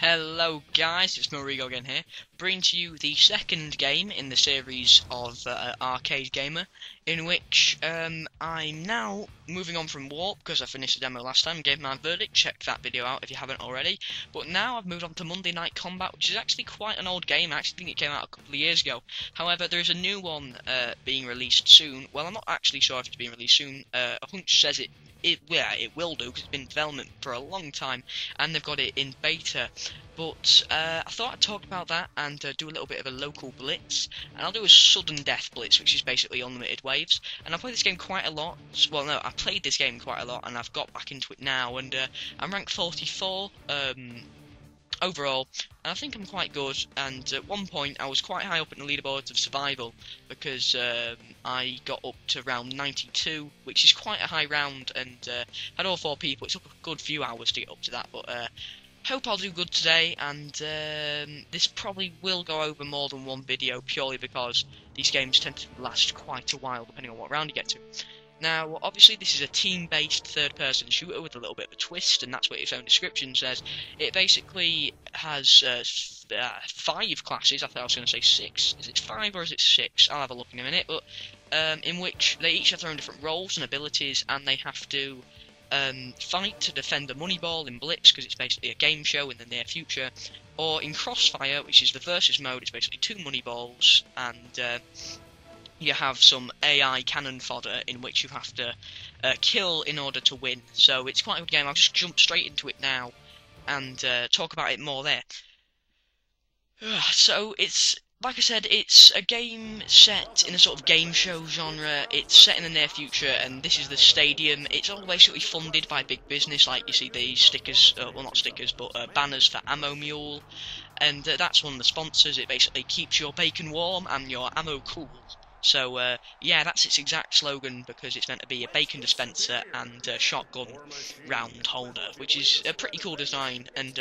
Hello guys, it's Marigo again here, bringing to you the second game in the series of Arcade Gamer, in which I'm now moving on from Warp, because I finished the demo last time and gave my verdict. Check that video out if you haven't already. But now I've moved on to Monday Night Combat, which is actually quite an old game. I actually think it came out a couple of years ago. However, there is a new one being released soon. Well, I'm not actually sure if it's being released soon. A hunch says it will do, because it's been in development for a long time and they've got it in beta. But I thought I'd talk about that and do a little bit of a local blitz, and I'll do a sudden death blitz, which is basically unlimited waves. And I played this game quite a lot. Well, no, I played this game quite a lot, and I've got back into it now, and I'm ranked 44 overall, and I think I'm quite good. And at one point I was quite high up in the leaderboards of survival, because I got up to round 92, which is quite a high round, and had all 4 people. It took a good few hours to get up to that, but hope I'll do good today. And this probably will go over more than one video, purely because these games tend to last quite a while depending on what round you get to. Now, obviously, this is a team-based third-person shooter with a little bit of a twist, and that's what its own description says. It basically has 5 classes. I thought I was going to say 6. Is it 5 or is it 6? I'll have a look in a minute. But in which they each have their own different roles and abilities, and they have to fight to defend the money ball in Blitz, because it's basically a game show in the near future, or in Crossfire, which is the versus mode. It's basically 2 money balls, and you have some AI cannon fodder in which you have to kill in order to win. So it's quite a good game. I'll just jump straight into it now and talk about it more there. So it's, like I said, it's a game set in a sort of game show genre. It's set in the near future, and this is the stadium. It's all basically funded by big business, like you see these stickers, well, not stickers, but banners for Ammo Mule, and that's one of the sponsors. It basically keeps your bacon warm and your ammo cool. So, yeah, that's its exact slogan, because it's meant to be a bacon dispenser and a shotgun round holder, which is a pretty cool design. And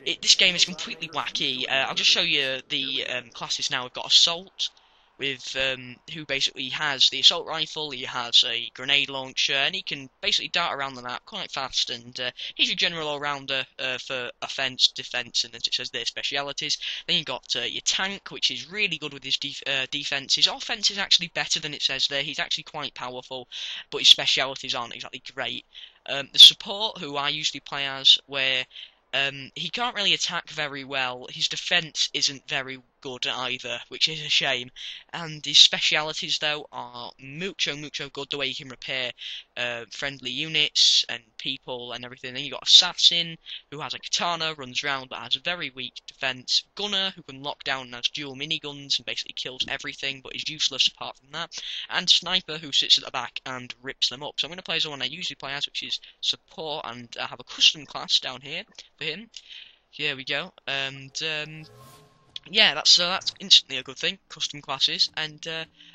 this game is completely wacky. I'll just show you the classes now. We've got Assault, with who basically has the assault rifle. He has a grenade launcher, and he can basically dart around the map quite fast, and he's your general all-rounder for offense, defense, and as it says there, specialities. Then you got your tank, which is really good with his defense. His offense is actually better than it says there. He's actually quite powerful, but his specialities aren't exactly great. The support, who I usually play as, where he can't really attack very well. His defense isn't very good either, which is a shame. And his specialities, though, are mucho good. The way he can repair friendly units and people and everything. Then you got Assassin, who has a katana, runs around but has a very weak defense. Gunner, who can lock down and has dual miniguns and basically kills everything but is useless apart from that. And Sniper, who sits at the back and rips them up. So I'm going to play as the one I usually play as, which is Support, and I have a custom class down here for him. Here we go. And yeah, that's instantly a good thing. Custom classes, and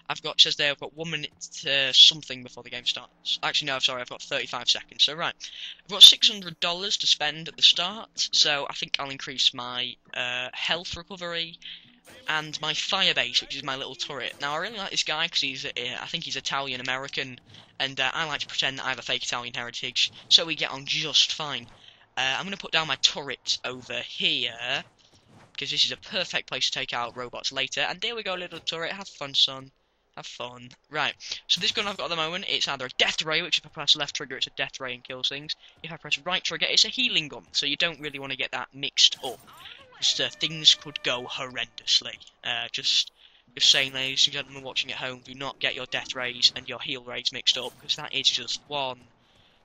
I've got, it says there, I've got 1 minute something before the game starts. Actually, no, I'm sorry, I've got 35 seconds. So right, I've got $600 to spend at the start, so I think I'll increase my health recovery and my fire base, which is my little turret. Now, I really like this guy because he's, I think he's Italian American, and I like to pretend that I have a fake Italian heritage, so we get on just fine. I'm going to put down my turret over here, because this is a perfect place to take out robots later. And there we go, little turret. Have fun, son. Have fun. Right, so this gun I've got at the moment, it's either a death ray, which if I press left trigger, it's a death ray and kills things. If I press right trigger, it's a healing gun. So you don't really want to get that mixed up, because things could go horrendously. Just saying, ladies and gentlemen watching at home, do not get your death rays and your heal rays mixed up, because that is just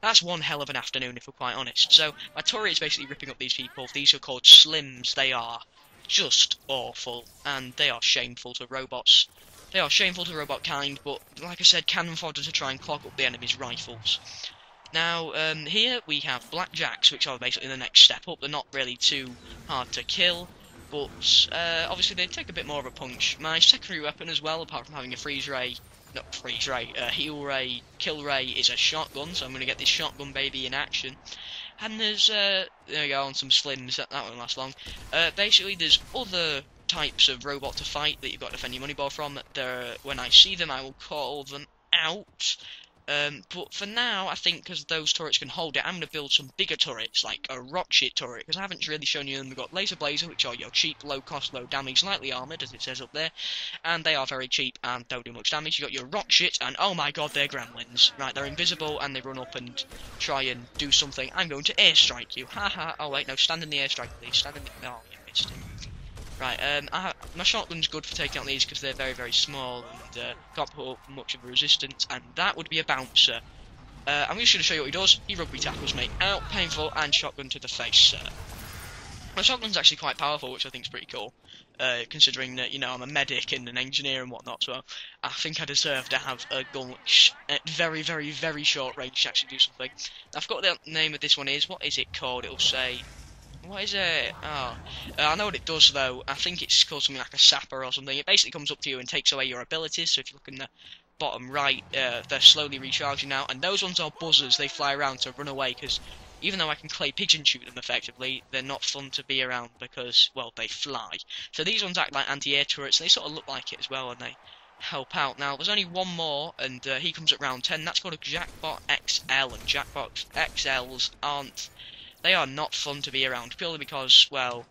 that's one hell of an afternoon, if we're quite honest. So my turret is basically ripping up these people. These are called Slims. They are just awful, and they are shameful to robots. They are shameful to robot kind, but like I said, cannon fodder to try and clog up the enemy's rifles. Now, here we have Blackjacks, which are basically the next step up. They're not really too hard to kill, but obviously they take a bit more of a punch. My secondary weapon as well, apart from having a heal ray, kill ray, is a shotgun, so I'm going to get this shotgun baby in action. And there's, there we go, on some Slims, that won't last long. Basically, there's other types of robot to fight that you've got to defend your money ball from. When I see them, I will call them out. But for now, I think because those turrets can hold it, I'm going to build some bigger turrets, like a rock shit turret, because I haven't really shown you them. We've got Laser Blazer, which are your cheap, low cost, low damage, lightly armoured, as it says up there, and they are very cheap and don't do much damage. You've got your rock shit, and oh my god, they're gremlins. Right, they're invisible, and they run up and try and do something. I'm going to airstrike you. Haha. Oh wait, no, stand in the airstrike, please. Stand in the... Oh, you missed it. Right, my shotgun's good for taking out these because they're very, very small and can't put up much of a resistance, and that would be a bouncer. I'm just going to show you what he does. He rugby tackles me. Out, painful, and shotgun to the face. My shotgun's actually quite powerful, which I think is pretty cool, considering that, you know, I'm a medic and an engineer and whatnot, so I think I deserve to have a gun which, at very, very, very short range, to actually do something. I forgot what the name of this one is. What is it called? It'll say... What is it? Oh, I know what it does though. I think it's called something like a sapper or something. It basically comes up to you and takes away your abilities. So if you look in the bottom right, they're slowly recharging now. And those ones are buzzers. They fly around to run away because even though I can clay pigeon shoot them effectively, they're not fun to be around because, well, they fly. So these ones act like anti-air turrets. They sort of look like it as well, and they help out. Now, there's only one more, and he comes at round 10. That's called a Jackbot XL, and Jackbot XLs aren't... They are not fun to be around, purely because, well,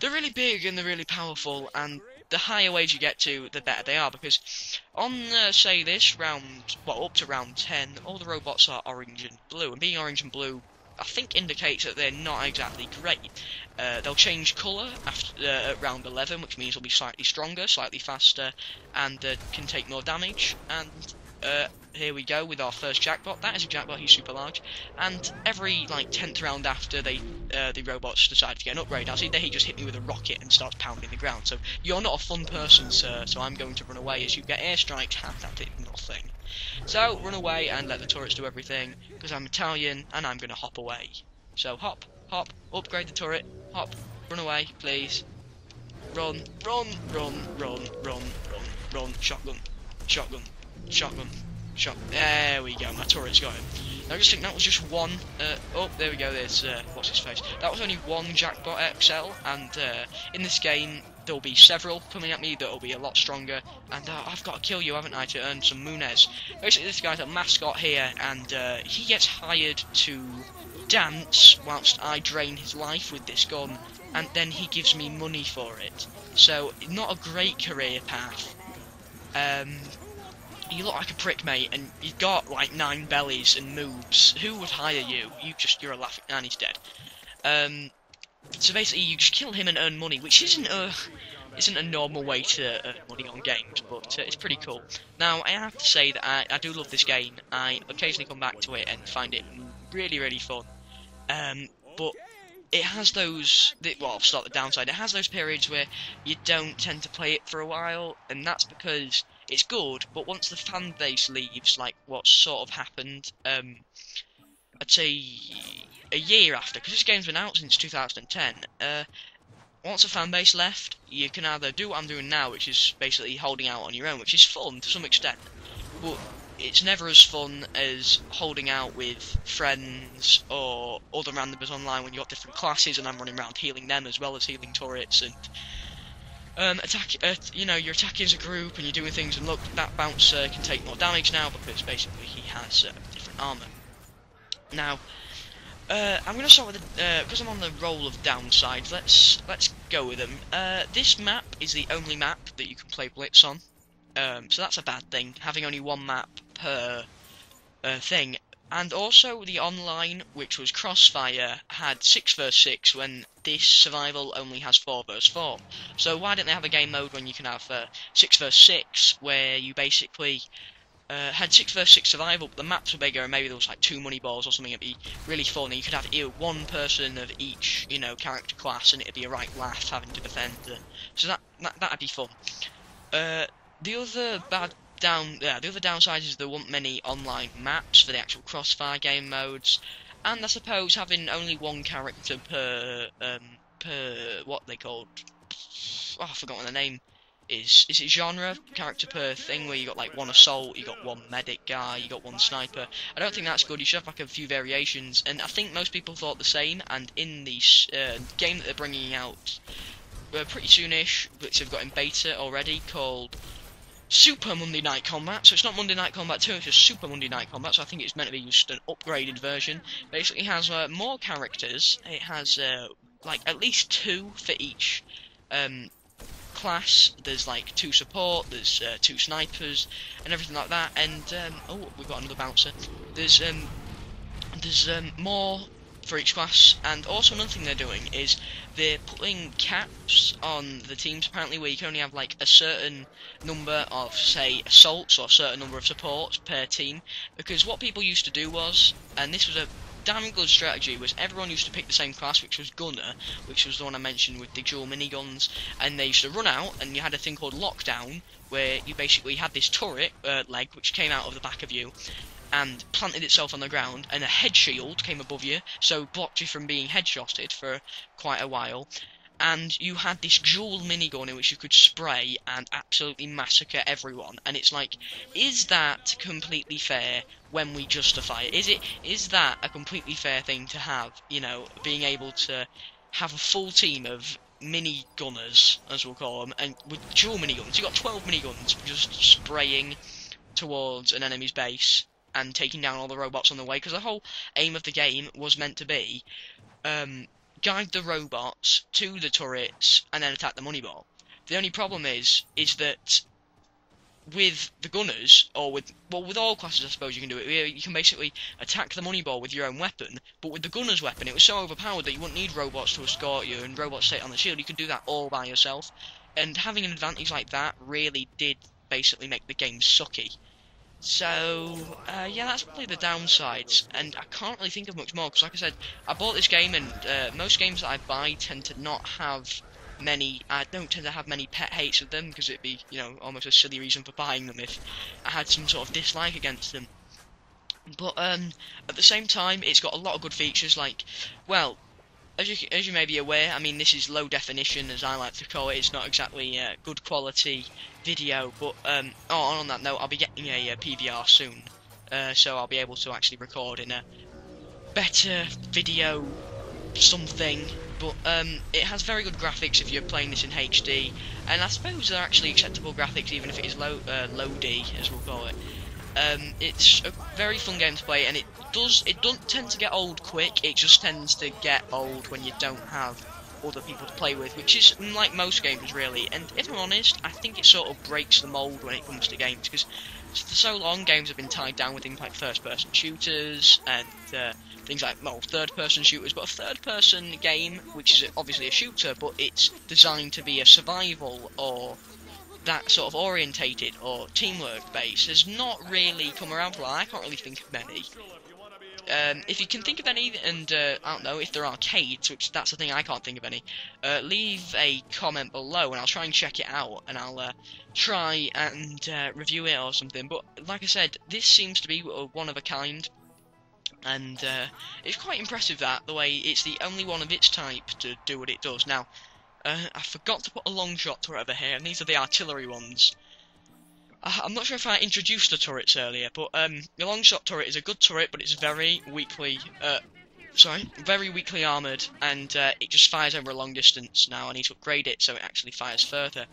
they're really big and they're really powerful, and the higher wage you get to, the better they are, because on, say, this round, well, up to round 10, all the robots are orange and blue, and being orange and blue, I think, indicates that they're not exactly great. They'll change colour after at round 11, which means they'll be slightly stronger, slightly faster, and can take more damage, and... here we go with our first Jackbot. That is a Jackbot, he's super large. And every, like, 10th round after the robots decide to get an upgrade, I'll see that he just hit me with a rocket and starts pounding the ground. So, you're not a fun person, sir, so I'm going to run away as you get airstrikes. That did nothing. So, run away and let the turrets do everything, because I'm Italian and I'm going to hop away. So, hop, hop, upgrade the turret, hop, run away, please. Run, run, run, run, run, run, run, shotgun, shotgun. Shotgun. There we go, my turret's got him. I just think that was just one, oh, there we go, there's, what's his face? That was only one Jackbot XL, and, in this game, there'll be several coming at me that'll be a lot stronger, and, I've got to kill you, haven't I, to earn some Munez. Basically, this guy's a mascot here, and, he gets hired to dance whilst I drain his life with this gun, and then he gives me money for it. So, not a great career path. You look like a prick, mate, and you've got like 9 bellies and moves. Who would hire you? You're a laughing... and he's dead. So basically, you just kill him and earn money, which isn't a normal way to earn money on games, but it's pretty cool. Now, I have to say that I do love this game. I occasionally come back to it and find it really, really fun. But it has those... well, I'll start the downside. It has those periods where you don't tend to play it for a while, and that's because... It's good, but once the fan base leaves, like what sort of happened, I'd say a year after, because this game's been out since 2010, once the fan base left, you can either do what I'm doing now, which is basically holding out on your own, which is fun to some extent, but it's never as fun as holding out with friends or other randomers online when you've got different classes and I'm running around healing them as well as healing turrets and... you know, you're attacking as a group and you're doing things, and look, that bouncer can take more damage now because basically he has different armor. Now, I'm going to start with because I'm on the roll of downsides. Let's go with them. This map is the only map that you can play Blitz on, so that's a bad thing. Having only one map per thing. And also the online, which was Crossfire, had 6 vs 6 when this survival only has 4 vs 4. So why didn't they have a game mode when you can have 6 vs 6, where you basically had 6 vs 6 survival, but the maps were bigger and maybe there was like 2 money balls or something? It'd be really fun. And you could have one person of each, you know, character class, and it'd be a right laugh having to defend them. So that'd be fun. The other the other downside is there weren't many online maps for the actual Crossfire game modes, and I suppose having only one character per what they called, oh, I forgot what the name is it genre, character per thing, where you got like one assault, you got one medic guy, you got one sniper. I don't think that's good. You should have like a few variations, and I think most people thought the same, and in the game that they're bringing out pretty soonish, which they've got in beta already, called Super Monday Night Combat. So it's not Monday Night Combat 2, it's just Super Monday Night Combat. So I think it's meant to be just an upgraded version. Basically, it has more characters. It has like at least 2 for each class. There's like 2 support, there's 2 snipers, and everything like that. And oh, we've got another bouncer. There's more for each class, and also another thing they're doing is they're putting caps on the teams apparently, where you can only have like a certain number of, say, assaults or a certain number of supports per team. Because what people used to do was, and this was a damn good strategy, was everyone used to pick the same class, which was Gunner, which was the one I mentioned with the dual miniguns, and they used to run out, and you had a thing called Lockdown, where you basically had this turret leg which came out of the back of you and planted itself on the ground, and a head shield came above you, so blocked you from being headshotted for quite a while. And you had this dual minigun in which you could spray and absolutely massacre everyone. And it's like, is that completely fair when we justify it? Is that a completely fair thing to have, you know, being able to have a full team of mini gunners, as we'll call them, and with dual miniguns? You got 12 miniguns just spraying towards an enemy's base and taking down all the robots on the way, because the whole aim of the game was meant to be guide the robots to the turrets and then attack the money ball. The only problem is that with the gunners, or with all classes I suppose you can do it, you can basically attack the money ball with your own weapon, but with the gunner's weapon it was so overpowered that you wouldn't need robots to escort you and robots sit on the shield. You could do that all by yourself, and having an advantage like that really did basically make the game sucky. So, yeah, that's probably the downsides, and I can't really think of much more, because like I said, I bought this game, and most games that I buy tend to not have many, I don't tend to have many pet hates with them, because it'd be, you know, almost a silly reason for buying them if I had some sort of dislike against them. But, at the same time, it's got a lot of good features, like, well, as you may be aware, I mean, this is low definition, as I like to call it. It's not exactly good quality video, but on that note, I'll be getting a PVR soon, so I'll be able to actually record in a better video something. But it has very good graphics if you're playing this in HD, and I suppose they're actually acceptable graphics even if it is low D, as we'll call it. It's a very fun game to play, and it doesn't tend to get old quick. It just tends to get old when you don't have other people to play with, which is like most games really. And if I'm honest, I think it sort of breaks the mold when it comes to games, because for so long games have been tied down with things like first-person shooters and things like, well, third-person shooters. But a third-person game, which is obviously a shooter, but it's designed to be a survival or that sort of orientated or teamwork base, has not really come around for a while. I can't really think of many. If you can think of any, and I don't know, if they're arcades, which that's the thing, I can't think of any, leave a comment below and I'll try and check it out, and I'll try and review it or something. But like I said, this seems to be one of a kind, and it's quite impressive that the way it's the only one of its type to do what it does. Now, I forgot to put a long shot turret over here, and these are the artillery ones. I'm not sure if I introduced the turrets earlier, but the long shot turret is a good turret, but it's very weakly armoured, and it just fires over a long distance. Now I need to upgrade it so it actually fires further.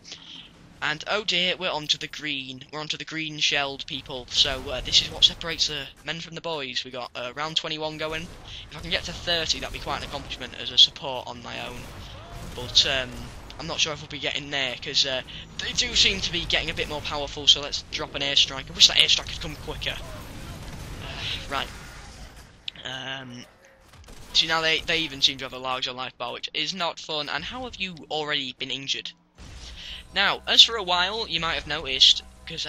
And oh dear, we're onto the green. We're onto the green-shelled people. So this is what separates the men from the boys. We got round 21 going. If I can get to 30, that'd be quite an accomplishment as a support on my own. But I'm not sure if we'll be getting there, because they do seem to be getting a bit more powerful, so let's drop an airstrike. I wish that airstrike had come quicker. Right. See, now they even seem to have a larger life bar, which is not fun. And how have you already been injured? Now, as for a while, you might have noticed, because,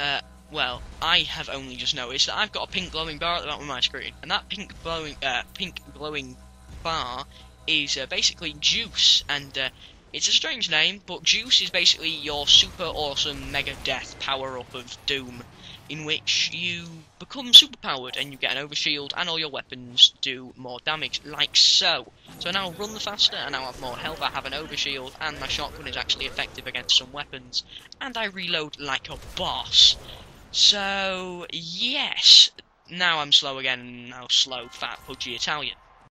well, I have only just noticed that I've got a pink glowing bar at the bottom of my screen, and that pink glowing bar is basically Juice, and it's a strange name, but Juice is basically your super awesome mega death power-up of Doom, in which you become super powered and you get an overshield and all your weapons do more damage, like so. So I now run faster, I now have more health, I have an overshield, and my shotgun is actually effective against some weapons, and I reload like a boss. So, yes, now I'm slow again, now slow, fat, pudgy Italian.